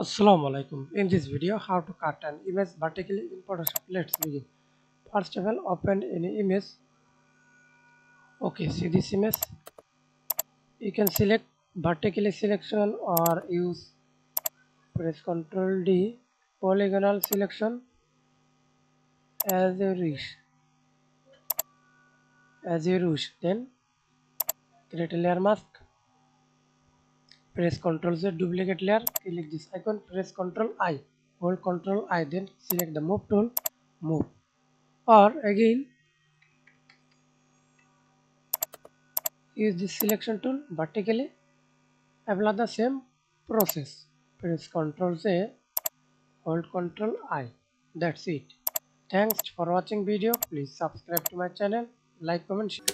Assalamu Walaikum. In this video, how to cut an image vertically in Photoshop. Let's begin. First of all, open any image. Okay, see this image. You can select vertically selection or use press Ctrl D polygonal selection as you wish. Then create a layer mask. Press Ctrl Z duplicate layer. Click this icon. Press Ctrl I. Hold Ctrl I. Then select the move tool. Move. Or again use this selection tool vertically. Apply the same process. Press Ctrl Z, hold Ctrl I. That's it. Thanks for watching video. Please subscribe to my channel, like, comment, share.